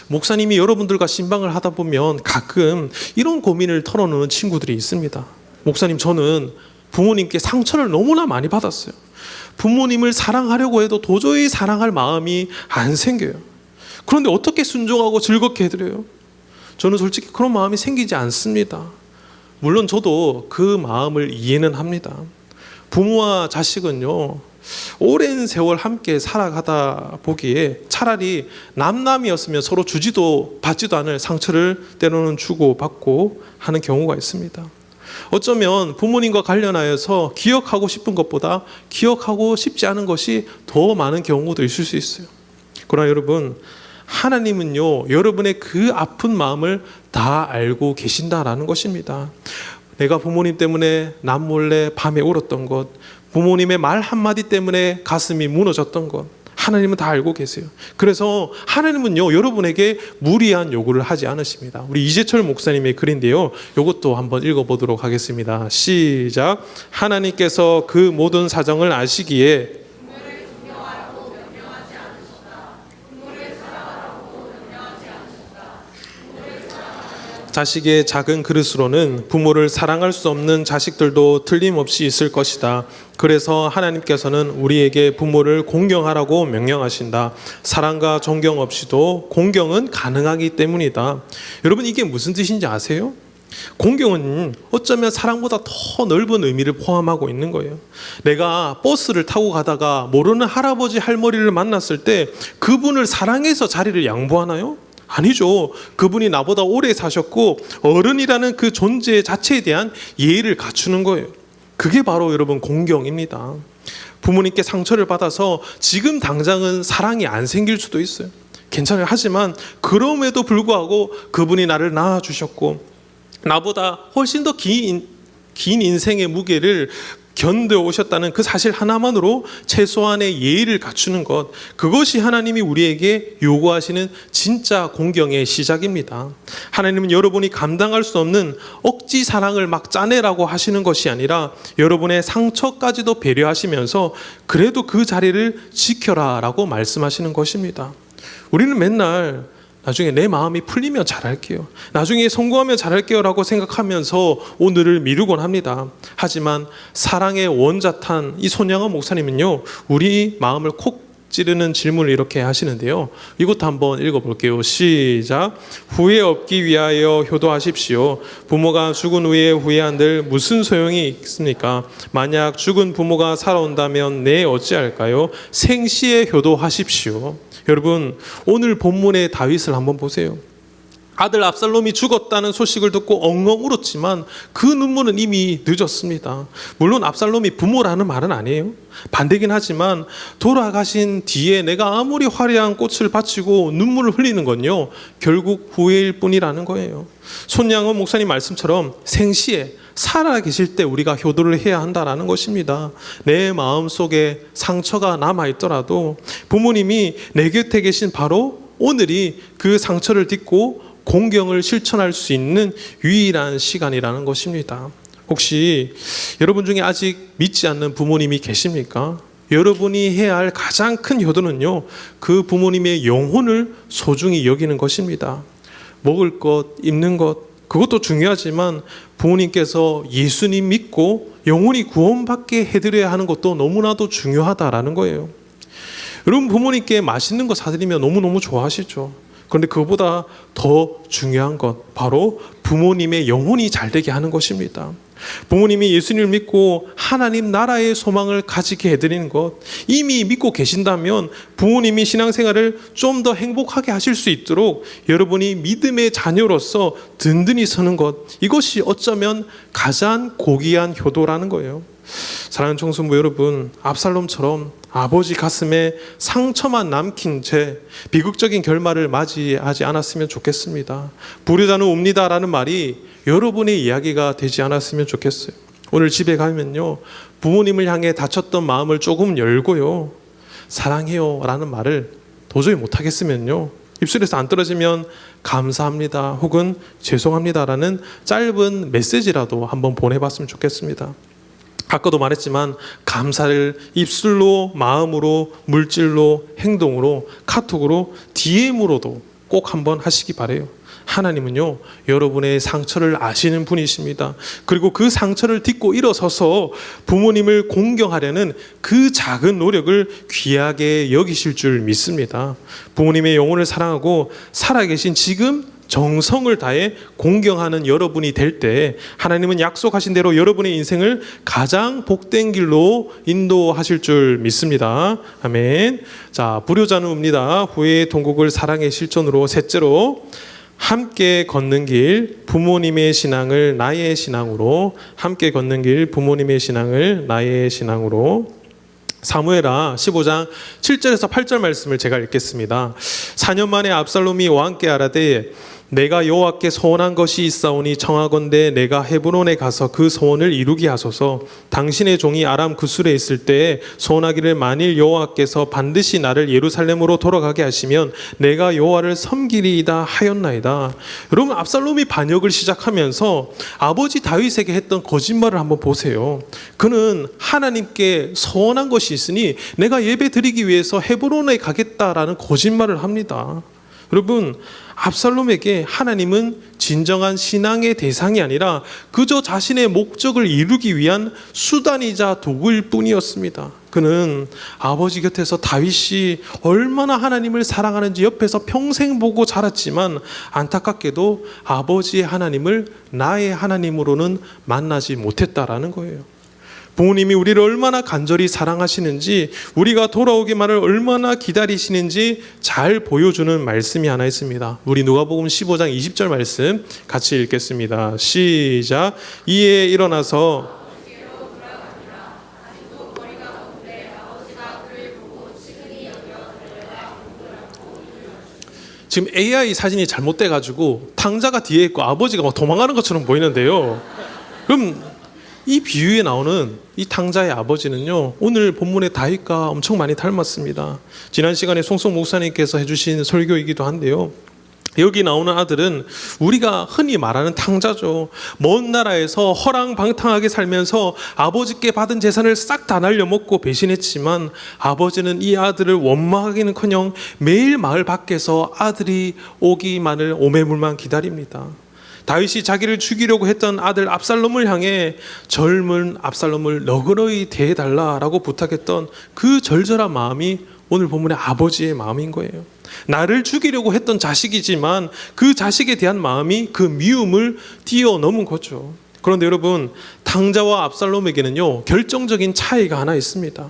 목사님이 여러분들과 신방을 하다 보면 가끔 이런 고민을 털어놓는 친구들이 있습니다. 목사님, 저는 부모님께 상처를 너무나 많이 받았어요. 부모님을 사랑하려고 해도 도저히 사랑할 마음이 안 생겨요. 그런데 어떻게 순종하고 즐겁게 해드려요? 저는 솔직히 그런 마음이 생기지 않습니다. 물론 저도 그 마음을 이해는 합니다. 부모와 자식은요, 오랜 세월 함께 살아가다 보기에 차라리 남남이었으면 서로 주지도 받지도 않을 상처를 때로는 주고 받고 하는 경우가 있습니다. 어쩌면 부모님과 관련하여서 기억하고 싶은 것보다 기억하고 싶지 않은 것이 더 많은 경우도 있을 수 있어요. 그러나 여러분, 하나님은요, 여러분의 그 아픈 마음을 다 알고 계신다라는 것입니다. 내가 부모님 때문에 남몰래 밤에 울었던 것, 부모님의 말 한마디 때문에 가슴이 무너졌던 것, 하나님은 다 알고 계세요. 그래서 하나님은요, 여러분에게 무리한 요구를 하지 않으십니다. 우리 이재철 목사님의 글인데요, 이것도 한번 읽어보도록 하겠습니다. 시작. 하나님께서 그 모든 사정을 아시기에 자식의 작은 그릇으로는 부모를 사랑할 수 없는 자식들도 틀림없이 있을 것이다. 그래서 하나님께서는 우리에게 부모를 공경하라고 명령하신다. 사랑과 존경 없이도 공경은 가능하기 때문이다. 여러분, 이게 무슨 뜻인지 아세요? 공경은 어쩌면 사랑보다 더 넓은 의미를 포함하고 있는 거예요. 내가 버스를 타고 가다가 모르는 할아버지 할머니를 만났을 때 그분을 사랑해서 자리를 양보하나요? 아니죠. 그분이 나보다 오래 사셨고 어른이라는 그 존재 자체에 대한 예의를 갖추는 거예요. 그게 바로 여러분 공경입니다. 부모님께 상처를 받아서 지금 당장은 사랑이 안 생길 수도 있어요. 괜찮아요. 하지만 그럼에도 불구하고 그분이 나를 낳아주셨고 나보다 훨씬 더 긴 인생의 무게를 견뎌오셨다는 그 사실 하나만으로 최소한의 예의를 갖추는 것, 그것이 하나님이 우리에게 요구하시는 진짜 공경의 시작입니다. 하나님은 여러분이 감당할 수 없는 억지 사랑을 막 짜내라고 하시는 것이 아니라 여러분의 상처까지도 배려하시면서 그래도 그 자리를 지켜라 라고 말씀하시는 것입니다. 우리는 맨날 나중에 내 마음이 풀리면 잘할게요, 나중에 성공하면 잘할게요 라고 생각하면서 오늘을 미루곤 합니다. 하지만 사랑의 원자탄 이 손양원 목사님은요, 우리 마음을 콕 찌르는 질문을 이렇게 하시는데요. 이것도 한번 읽어볼게요. 시작. 후회 없기 위하여 효도하십시오. 부모가 죽은 후에 후회한들 무슨 소용이 있습니까? 만약 죽은 부모가 살아온다면 내 어찌할까요? 생시에 효도하십시오. 여러분, 오늘 본문의 다윗을 한번 보세요. 아들 압살롬이 죽었다는 소식을 듣고 엉엉 울었지만 그 눈물은 이미 늦었습니다. 물론 압살롬이 부모라는 말은 아니에요. 반대긴 하지만 돌아가신 뒤에 내가 아무리 화려한 꽃을 바치고 눈물을 흘리는 건요, 결국 후회일 뿐이라는 거예요. 손양원 목사님 말씀처럼 생시에 살아계실 때 우리가 효도를 해야 한다는 것입니다. 내 마음속에 상처가 남아있더라도 부모님이 내 곁에 계신 바로 오늘이 그 상처를 딛고 공경을 실천할 수 있는 유일한 시간이라는 것입니다. 혹시 여러분 중에 아직 믿지 않는 부모님이 계십니까? 여러분이 해야 할 가장 큰 효도는요, 그 부모님의 영혼을 소중히 여기는 것입니다. 먹을 것, 입는 것, 그것도 중요하지만 부모님께서 예수님 믿고 영혼이 구원받게 해드려야 하는 것도 너무나도 중요하다라는 거예요. 여러분, 부모님께 맛있는 거 사드리면 너무너무 좋아하시죠. 그런데 그것보다 더 중요한 것, 바로 부모님의 영혼이 잘되게 하는 것입니다. 부모님이 예수님을 믿고 하나님 나라의 소망을 가지게 해드리는 것, 이미 믿고 계신다면 부모님이 신앙생활을 좀 더 행복하게 하실 수 있도록 여러분이 믿음의 자녀로서 든든히 서는 것, 이것이 어쩌면 가장 고귀한 효도라는 거예요. 사랑하는 청소부 여러분, 압살롬처럼 아버지 가슴에 상처만 남긴 채 비극적인 결말을 맞이하지 않았으면 좋겠습니다. 불효자는 옵니다라는 말이 여러분의 이야기가 되지 않았으면 좋겠어요. 오늘 집에 가면요, 부모님을 향해 다쳤던 마음을 조금 열고요, 사랑해요 라는 말을 도저히 못하겠으면요, 입술에서 안 떨어지면 감사합니다 혹은 죄송합니다 라는 짧은 메시지라도 한번 보내봤으면 좋겠습니다. 아까도 말했지만 감사를 입술로, 마음으로, 물질로, 행동으로, 카톡으로, DM으로도 꼭 한번 하시기 바라요. 하나님은요, 여러분의 상처를 아시는 분이십니다. 그리고 그 상처를 딛고 일어서서 부모님을 공경하려는 그 작은 노력을 귀하게 여기실 줄 믿습니다. 부모님의 영혼을 사랑하고 살아계신 지금 정성을 다해 공경하는 여러분이 될 때 하나님은 약속하신 대로 여러분의 인생을 가장 복된 길로 인도하실 줄 믿습니다. 아멘. 자, 불효자는 옵니다. 후회의 통곡을 사랑의 실천으로. 셋째로, 함께 걷는 길, 부모님의 신앙을 나의 신앙으로. 함께 걷는 길, 부모님의 신앙을 나의 신앙으로. 사무엘하 15장 7절에서 8절 말씀을 제가 읽겠습니다. 4년 만에 압살롬이 왕께 아라되 내가 여호와께 소원한 것이 있사오니 청하건대 내가 헤브론에 가서 그 소원을 이루게 하소서. 당신의 종이 아람 구술에 있을 때에 소원하기를 만일 여호와께서 반드시 나를 예루살렘으로 돌아가게 하시면 내가 여호와를 섬기리이다 하였나이다. 여러분, 압살롬이 반역을 시작하면서 아버지 다윗에게 했던 거짓말을 한번 보세요. 그는 하나님께 소원한 것이 있으니 내가 예배 드리기 위해서 헤브론에 가겠다라는 거짓말을 합니다. 여러분, 압살롬에게 하나님은 진정한 신앙의 대상이 아니라 그저 자신의 목적을 이루기 위한 수단이자 도구일 뿐이었습니다. 그는 아버지 곁에서 다윗이 얼마나 하나님을 사랑하는지 옆에서 평생 보고 자랐지만 안타깝게도 아버지의 하나님을 나의 하나님으로는 만나지 못했다라는 거예요. 부모님이 우리를 얼마나 간절히 사랑하시는지, 우리가 돌아오기만을 얼마나 기다리시는지 잘 보여주는 말씀이 하나 있습니다. 우리 누가복음 15장 20절 말씀 같이 읽겠습니다. 시작. 이에 일어나서 지금 AI 사진이 잘못돼가지고 탕자가 뒤에 있고 아버지가 막 도망가는 것처럼 보이는데요. 그럼 이 비유에 나오는 이 탕자의 아버지는요, 오늘 본문의 다윗과 엄청 많이 닮았습니다. 지난 시간에 송송 목사님께서 해주신 설교이기도 한데요. 여기 나오는 아들은 우리가 흔히 말하는 탕자죠. 먼 나라에서 허랑방탕하게 살면서 아버지께 받은 재산을 싹 다 날려먹고 배신했지만, 아버지는 이 아들을 원망하기는커녕 매일 마을 밖에서 아들이 오기만을 오매물만 기다립니다. 다윗이 자기를 죽이려고 했던 아들 압살롬을 향해 젊은 압살롬을 너그러이 대해달라라고 부탁했던 그 절절한 마음이 오늘 본문의 아버지의 마음인 거예요. 나를 죽이려고 했던 자식이지만 그 자식에 대한 마음이 그 미움을 뛰어넘은 거죠. 그런데 여러분, 탕자와 압살롬에게는요, 결정적인 차이가 하나 있습니다.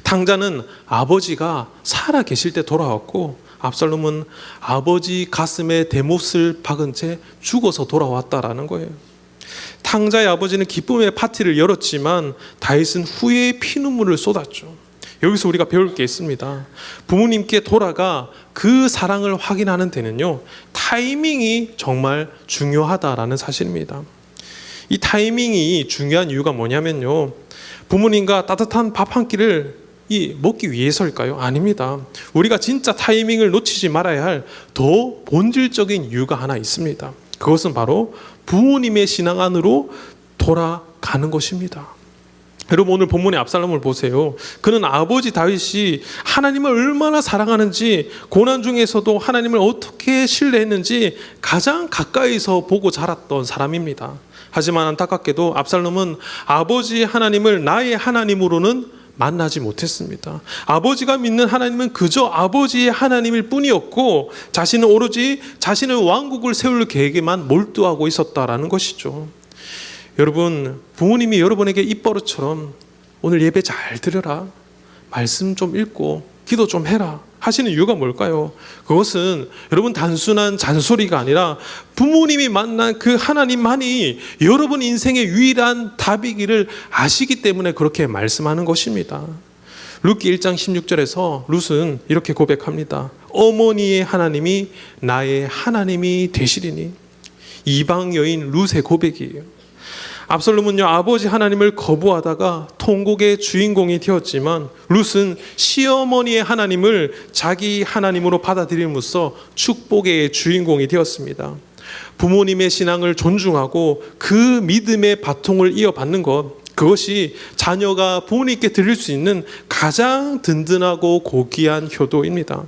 탕자는 아버지가 살아 계실 때 돌아왔고, 압살롬은 아버지 가슴에 대못을 박은 채 죽어서 돌아왔다라는 거예요. 탕자의 아버지는 기쁨의 파티를 열었지만 다윗은 후회의 피눈물을 쏟았죠. 여기서 우리가 배울 게 있습니다. 부모님께 돌아가 그 사랑을 확인하는 데는요, 타이밍이 정말 중요하다라는 사실입니다. 이 타이밍이 중요한 이유가 뭐냐면요, 부모님과 따뜻한 밥 한 끼를 먹기 위해서일까요? 아닙니다. 우리가 진짜 타이밍을 놓치지 말아야 할 더 본질적인 이유가 하나 있습니다. 그것은 바로 부모님의 신앙 안으로 돌아가는 것입니다. 여러분, 오늘 본문의 압살롬을 보세요. 그는 아버지 다윗이 하나님을 얼마나 사랑하는지, 고난 중에서도 하나님을 어떻게 신뢰했는지 가장 가까이서 보고 자랐던 사람입니다. 하지만 안타깝게도 압살롬은 아버지 하나님을 나의 하나님으로는 만나지 못했습니다. 아버지가 믿는 하나님은 그저 아버지의 하나님일 뿐이었고, 자신은 오로지 자신의 왕국을 세울 계획에만 몰두하고 있었다라는 것이죠. 여러분, 부모님이 여러분에게 입버릇처럼 오늘 예배 잘 들으라, 말씀 좀 읽고 기도 좀 해라 하시는 이유가 뭘까요? 그것은 여러분 단순한 잔소리가 아니라 부모님이 만난 그 하나님만이 여러분 인생의 유일한 답이기를 아시기 때문에 그렇게 말씀하는 것입니다. 룻기 1장 16절에서 룻은 이렇게 고백합니다. 어머니의 하나님이 나의 하나님이 되시리니. 이방 여인 룻의 고백이에요. 압살롬은요, 아버지 하나님을 거부하다가 통곡의 주인공이 되었지만, 룻은 시어머니의 하나님을 자기 하나님으로 받아들임으로써 축복의 주인공이 되었습니다. 부모님의 신앙을 존중하고 그 믿음의 바통을 이어받는 것, 그것이 자녀가 부모님께 드릴 수 있는 가장 든든하고 고귀한 효도입니다.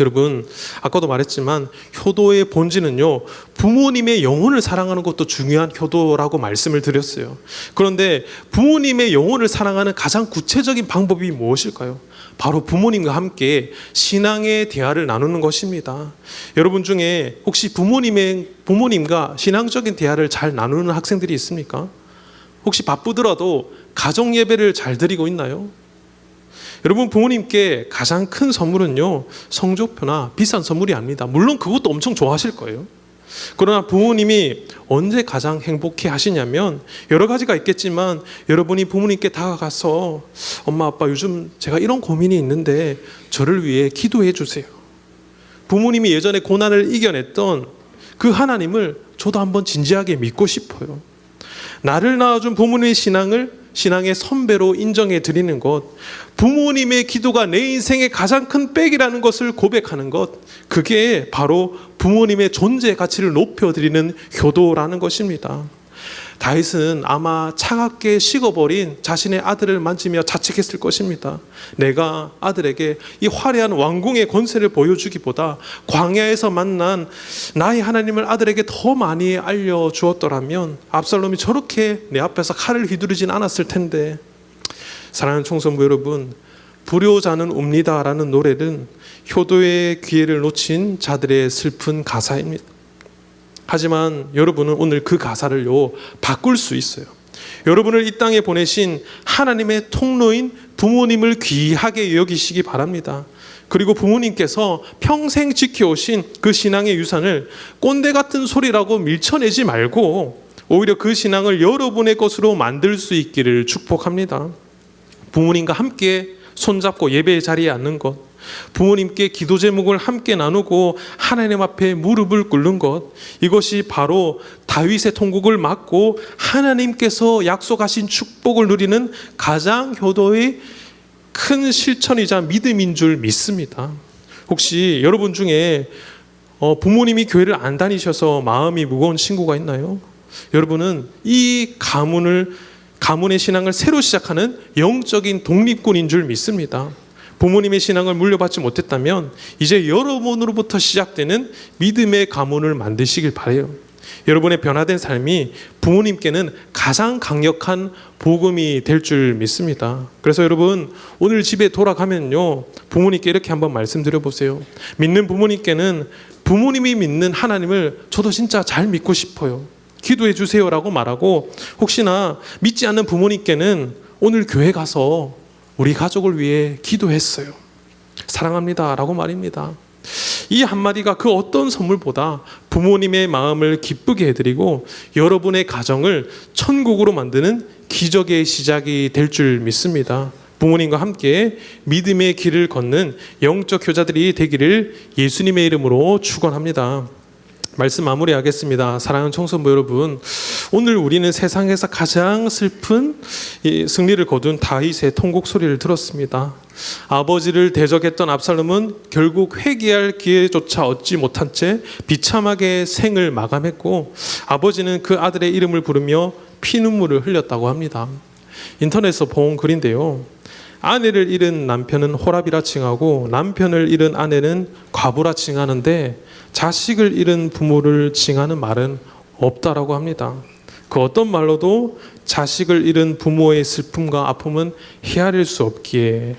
여러분, 아까도 말했지만 효도의 본질은요, 부모님의 영혼을 사랑하는 것도 중요한 효도라고 말씀을 드렸어요. 그런데 부모님의 영혼을 사랑하는 가장 구체적인 방법이 무엇일까요? 바로 부모님과 함께 신앙의 대화를 나누는 것입니다. 여러분 중에 혹시 부모님과 신앙적인 대화를 잘 나누는 학생들이 있습니까? 혹시 바쁘더라도 가정 예배를 잘 드리고 있나요? 여러분, 부모님께 가장 큰 선물은요, 성적표나 비싼 선물이 아닙니다. 물론 그것도 엄청 좋아하실 거예요. 그러나 부모님이 언제 가장 행복해 하시냐면, 여러 가지가 있겠지만 여러분이 부모님께 다가가서 엄마 아빠 요즘 제가 이런 고민이 있는데 저를 위해 기도해 주세요. 부모님이 예전에 고난을 이겨냈던 그 하나님을 저도 한번 진지하게 믿고 싶어요. 나를 낳아준 부모님의 신앙의 선배로 인정해 드리는 것, 부모님의 기도가 내 인생의 가장 큰 백이라는 것을 고백하는 것, 그게 바로 부모님의 존재 가치를 높여드리는 효도라는 것입니다. 다윗은 아마 차갑게 식어버린 자신의 아들을 만지며 자책했을 것입니다. 내가 아들에게 이 화려한 왕궁의 권세를 보여주기보다 광야에서 만난 나의 하나님을 아들에게 더 많이 알려주었더라면 압살롬이 저렇게 내 앞에서 칼을 휘두르진 않았을 텐데. 사랑하는 청소부 여러분, 불효자는 웁니다라는 노래는 효도의 기회를 놓친 자들의 슬픈 가사입니다. 하지만 여러분은 오늘 그 가사를요, 바꿀 수 있어요. 여러분을 이 땅에 보내신 하나님의 통로인 부모님을 귀하게 여기시기 바랍니다. 그리고 부모님께서 평생 지켜오신 그 신앙의 유산을 꼰대 같은 소리라고 밀쳐내지 말고 오히려 그 신앙을 여러분의 것으로 만들 수 있기를 축복합니다. 부모님과 함께 손잡고 예배의 자리에 앉는 것, 부모님께 기도 제목을 함께 나누고 하나님 앞에 무릎을 꿇는 것, 이것이 바로 다윗의 통곡을 막고 하나님께서 약속하신 축복을 누리는 가장 효도의 큰 실천이자 믿음인 줄 믿습니다. 혹시 여러분 중에 부모님이 교회를 안 다니셔서 마음이 무거운 친구가 있나요? 여러분은 이 가문의 신앙을 새로 시작하는 영적인 독립군인 줄 믿습니다. 부모님의 신앙을 물려받지 못했다면 이제 여러분으로부터 시작되는 믿음의 가문을 만드시길 바라요. 여러분의 변화된 삶이 부모님께는 가장 강력한 복음이 될 줄 믿습니다. 그래서 여러분 오늘 집에 돌아가면요, 부모님께 이렇게 한번 말씀드려 보세요. 믿는 부모님께는 부모님이 믿는 하나님을 저도 진짜 잘 믿고 싶어요, 기도해 주세요라고 말하고, 혹시나 믿지 않는 부모님께는 오늘 교회 가서 우리 가족을 위해 기도했어요, 사랑합니다 라고 말입니다. 이 한마디가 그 어떤 선물보다 부모님의 마음을 기쁘게 해드리고 여러분의 가정을 천국으로 만드는 기적의 시작이 될 줄 믿습니다. 부모님과 함께 믿음의 길을 걷는 영적 효자들이 되기를 예수님의 이름으로 축원합니다. 말씀 마무리하겠습니다. 사랑하는 청소부 여러분, 오늘 우리는 세상에서 가장 슬픈 승리를 거둔 다윗의 통곡 소리를 들었습니다. 아버지를 대적했던 압살롬은 결국 회개할 기회조차 얻지 못한 채 비참하게 생을 마감했고, 아버지는 그 아들의 이름을 부르며 피눈물을 흘렸다고 합니다. 인터넷에서 본 글인데요, 아내를 잃은 남편은 호랍이라 칭하고 남편을 잃은 아내는 과부라 칭하는데 자식을 잃은 부모를 칭하는 말은 없다라고 합니다. 그 어떤 말로도 자식을 잃은 부모의 슬픔과 아픔은 헤아릴 수 없기에,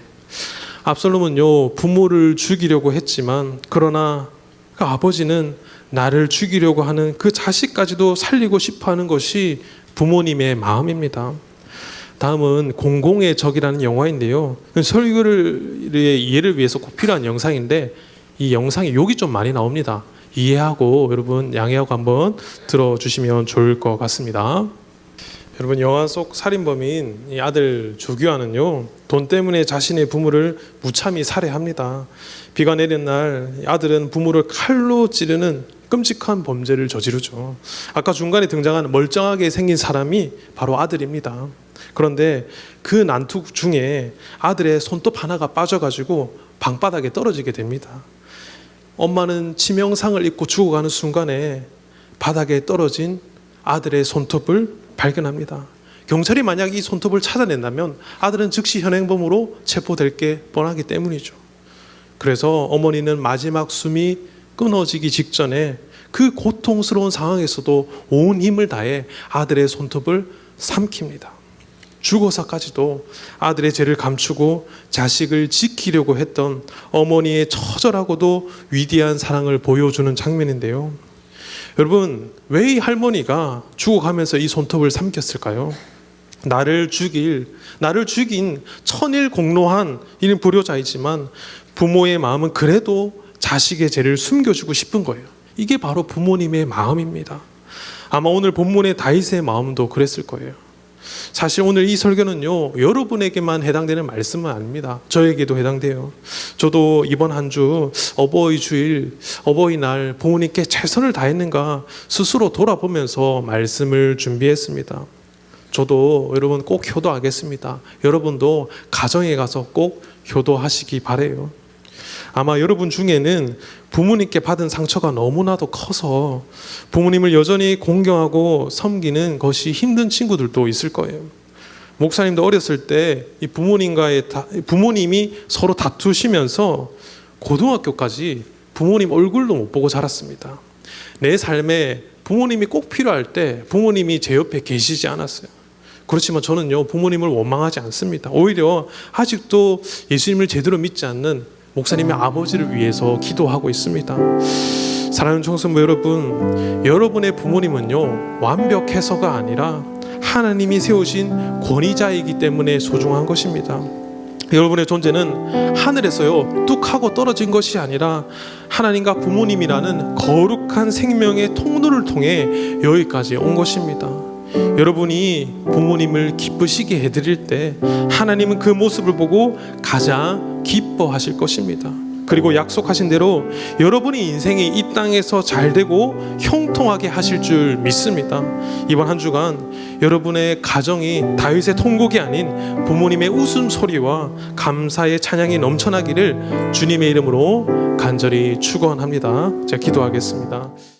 압살롬은요 부모를 죽이려고 했지만 그러나 그 아버지는 나를 죽이려고 하는 그 자식까지도 살리고 싶어하는 것이 부모님의 마음입니다. 다음은 공공의 적이라는 영화인데요, 설교의 이해를 위해서 꼭 필요한 영상인데 이 영상에 욕이 좀 많이 나옵니다. 이해하고 여러분 양해하고 한번 들어주시면 좋을 것 같습니다. 여러분, 영화 속 살인범인 이 아들 조규환은요, 돈 때문에 자신의 부모를 무참히 살해합니다. 비가 내린 날 아들은 부모를 칼로 찌르는 끔찍한 범죄를 저지르죠. 아까 중간에 등장한 멀쩡하게 생긴 사람이 바로 아들입니다. 그런데 그 난투 중에 아들의 손톱 하나가 빠져가지고 방바닥에 떨어지게 됩니다. 엄마는 치명상을 입고 죽어가는 순간에 바닥에 떨어진 아들의 손톱을 발견합니다. 경찰이 만약 이 손톱을 찾아낸다면 아들은 즉시 현행범으로 체포될 게 뻔하기 때문이죠. 그래서 어머니는 마지막 숨이 끊어지기 직전에 그 고통스러운 상황에서도 온 힘을 다해 아들의 손톱을 삼킵니다. 죽어서까지도 아들의 죄를 감추고 자식을 지키려고 했던 어머니의 처절하고도 위대한 사랑을 보여주는 장면인데요. 여러분, 왜 이 할머니가 죽어가면서 이 손톱을 삼켰을까요? 나를 죽인 천일공로한 이는 불효자이지만 부모의 마음은 그래도 자식의 죄를 숨겨주고 싶은 거예요. 이게 바로 부모님의 마음입니다. 아마 오늘 본문의 다윗의 마음도 그랬을 거예요. 사실 오늘 이 설교는요, 여러분에게만 해당되는 말씀은 아닙니다. 저에게도 해당돼요. 저도 이번 한 주 어버이 주일, 어버이날 부모님께 최선을 다했는가 스스로 돌아보면서 말씀을 준비했습니다. 저도 여러분 꼭 효도하겠습니다. 여러분도 가정에 가서 꼭 효도하시기 바래요. 아마 여러분 중에는 부모님께 받은 상처가 너무나도 커서 부모님을 여전히 공경하고 섬기는 것이 힘든 친구들도 있을 거예요. 목사님도 어렸을 때 이 부모님이 서로 다투시면서 고등학교까지 부모님 얼굴도 못 보고 자랐습니다. 내 삶에 부모님이 꼭 필요할 때 부모님이 제 옆에 계시지 않았어요. 그렇지만 저는요, 부모님을 원망하지 않습니다. 오히려 아직도 예수님을 제대로 믿지 않는 목사님의 아버지를 위해서 기도하고 있습니다. 사랑하는 청소부 여러분, 여러분의 부모님은요, 완벽해서가 아니라 하나님이 세우신 권위자이기 때문에 소중한 것입니다. 여러분의 존재는 하늘에서요 뚝 하고 떨어진 것이 아니라 하나님과 부모님이라는 거룩한 생명의 통로를 통해 여기까지 온 것입니다. 여러분이 부모님을 기쁘시게 해드릴 때 하나님은 그 모습을 보고 가장 기뻐하실 것입니다. 그리고 약속하신 대로 여러분의 인생이 이 땅에서 잘되고 형통하게 하실 줄 믿습니다. 이번 한 주간 여러분의 가정이 다윗의 통곡이 아닌 부모님의 웃음소리와 감사의 찬양이 넘쳐나기를 주님의 이름으로 간절히 축원합니다. 제가 기도하겠습니다.